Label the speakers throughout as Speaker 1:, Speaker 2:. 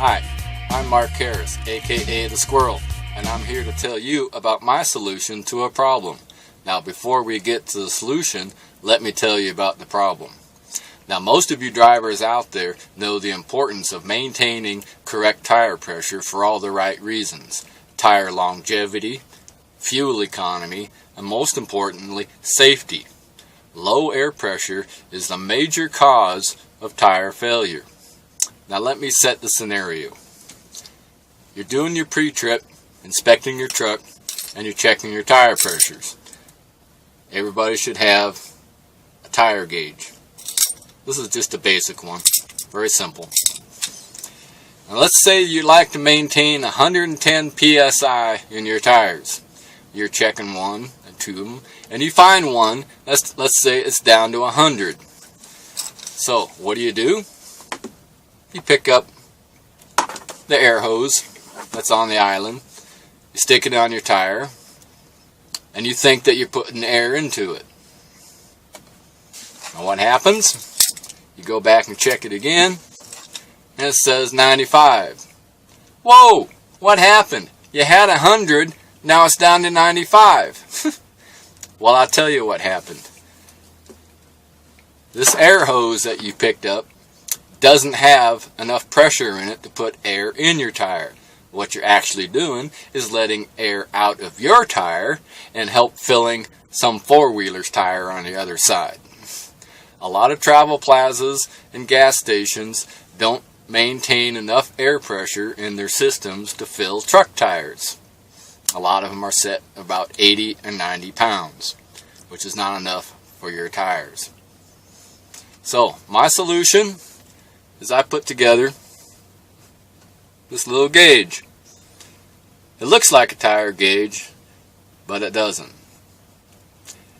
Speaker 1: Hi, I'm Mark Harris, aka The Squirrel, and I'm here to tell you about my solution to a problem. Now, before we get to the solution, let me tell you about the problem. Now, most of you drivers out there know the importance of maintaining correct tire pressure for all the right reasons: tire longevity, fuel economy, and most importantly, safety. Low air pressure is the major cause of tire failure. Now let me set the scenario. You're doing your pre-trip, inspecting your truck, and you're checking your tire pressures. Everybody should have a tire gauge. This is just a basic one, very simple. Now let's say you like to maintain 110 psi in your tires. You're checking one and two of them, and you find one, let's say it's down to 100. So what do? You pick up the air hose that's on the island, you stick it on your tire, and you think that you're putting air into it. Now what happens? You go back and check it again, and it says 95. Whoa! What happened? You had 100, now it's down to 95. Well, I'll tell you what happened. This air hose that you picked up doesn't have enough pressure in it to put air in your tire. What you're actually doing is letting air out of your tire and help filling some four-wheeler's tire on the other side. A lot of travel plazas and gas stations don't maintain enough air pressure in their systems to fill truck tires. A lot of them are set about 80 and 90 pounds, which is not enough for your tires. So, my solution is I put together this little gauge. It looks like a tire gauge, but it doesn't.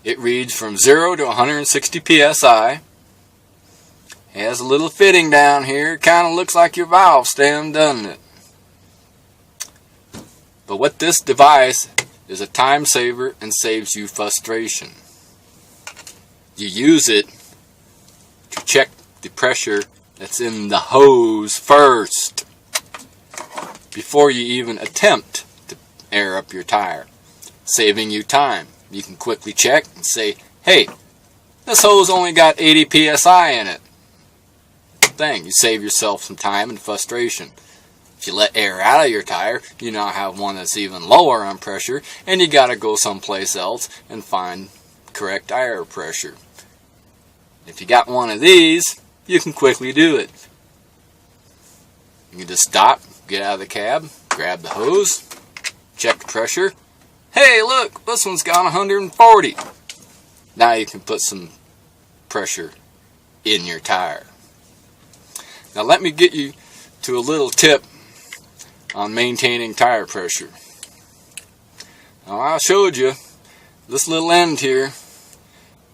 Speaker 1: It reads from 0 to 160 psi. It has a little fitting down here. It kind of looks like your valve stem, doesn't it? But what this device is a time saver and saves you frustration. You use it to check the pressure that's in the hose first before you even attempt to air up your tire, saving you time. You can quickly check and say, hey, this hose only got 80 psi in it. Dang, you save yourself some time and frustration. If you let air out of your tire, you now have one that's even lower on pressure, and you got to go someplace else and find correct tire pressure. If you got one of these, you can quickly do it. You can just stop, get out of the cab, grab the hose, check the pressure. Hey, look, this one's got 140. Now you can put some pressure in your tire. Now let me get you to a little tip on maintaining tire pressure. Now I showed you this little end here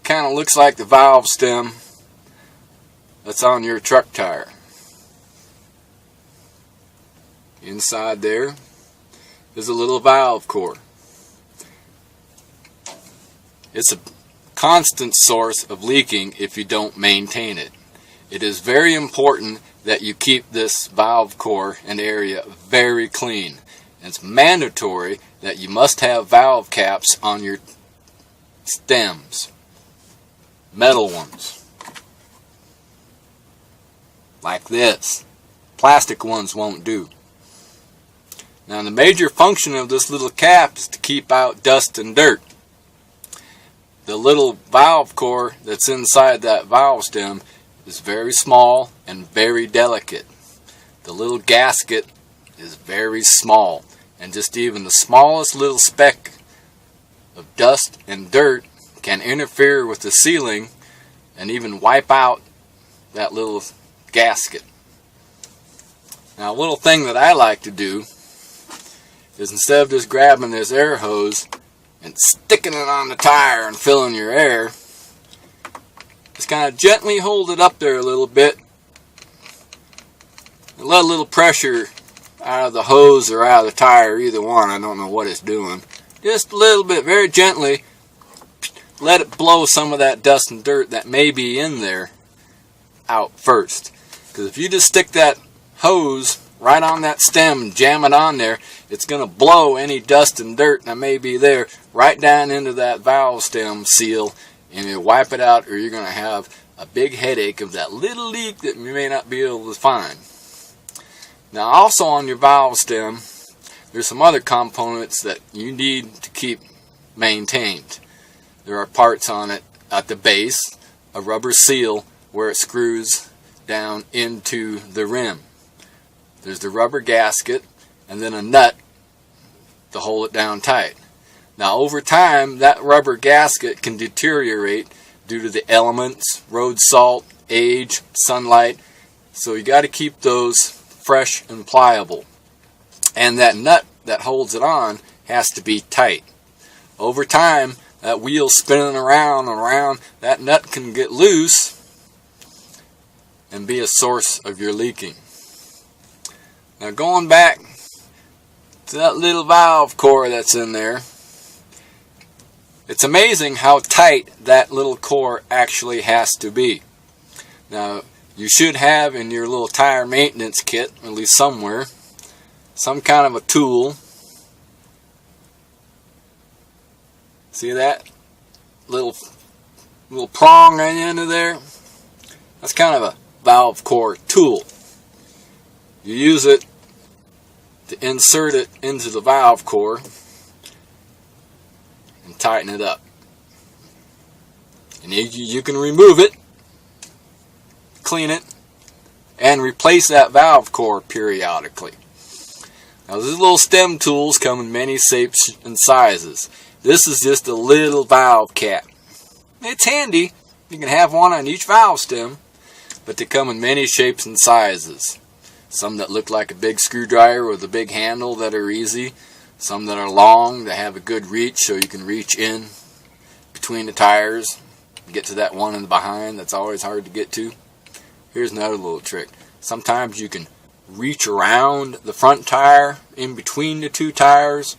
Speaker 1: kind of looks like the valve stem that's on your truck tire. Inside there is a little valve core. It's a constant source of leaking if you don't maintain it. It is very important that you keep this valve core and area very clean. It's mandatory that you must have valve caps on your stems. Metal ones. Like this. Plastic ones won't do. Now the major function of this little cap is to keep out dust and dirt. The little valve core that's inside that valve stem is very small and very delicate. The little gasket is very small, and just even the smallest little speck of dust and dirt can interfere with the sealing and even wipe out that little gasket. Now a little thing that I like to do is, instead of just grabbing this air hose and sticking it on the tire and filling your air, just kind of gently hold it up there a little bit and let a little pressure out of the hose or out of the tire, either one. I don't know what it's doing. Just a little bit, very gently, let it blow some of that dust and dirt that may be in there out first. Because if you just stick that hose right on that stem, jam it on there, it's going to blow any dust and dirt that may be there right down into that valve stem seal, and it'll wipe it out, or you're going to have a big headache of that little leak that you may not be able to find. Now also on your valve stem, there's some other components that you need to keep maintained. There are parts on it at the base, a rubber seal where it screws down into the rim. There's the rubber gasket and then a nut to hold it down tight. Now over time, that rubber gasket can deteriorate due to the elements, road salt, age, sunlight, so you got to keep those fresh and pliable. And that nut that holds it on has to be tight. Over time, that wheel spinning around and around, that nut can get loose and be a source of your leaking. Now going back to that little valve core that's in there, it's amazing how tight that little core actually has to be. Now you should have in your little tire maintenance kit, at least somewhere, some kind of a tool. See that little prong on the end of there? That's kind of a valve core tool. You use it to insert it into the valve core and tighten it up. And you can remove it, clean it, and replace that valve core periodically. Now these little stem tools come in many shapes and sizes. This is just a little valve cap. It's handy. You can have one on each valve stem, but they come in many shapes and sizes. Some that look like a big screwdriver with a big handle that are easy. Some that are long that have a good reach so you can reach in between the tires and get to that one in the behind that's always hard to get to. Here's another little trick. Sometimes you can reach around the front tire in between the two tires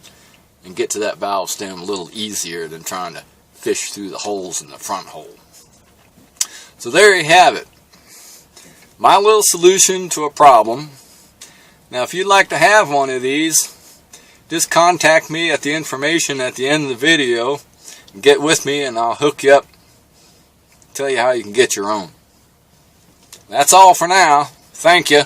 Speaker 1: and get to that valve stem a little easier than trying to fish through the holes in the front hole. So there you have it. My little solution to a problem. Now if you'd like to have one of these, just contact me at the information at the end of the video and get with me and I'll hook you up, tell you how you can get your own. That's all for now. Thank you.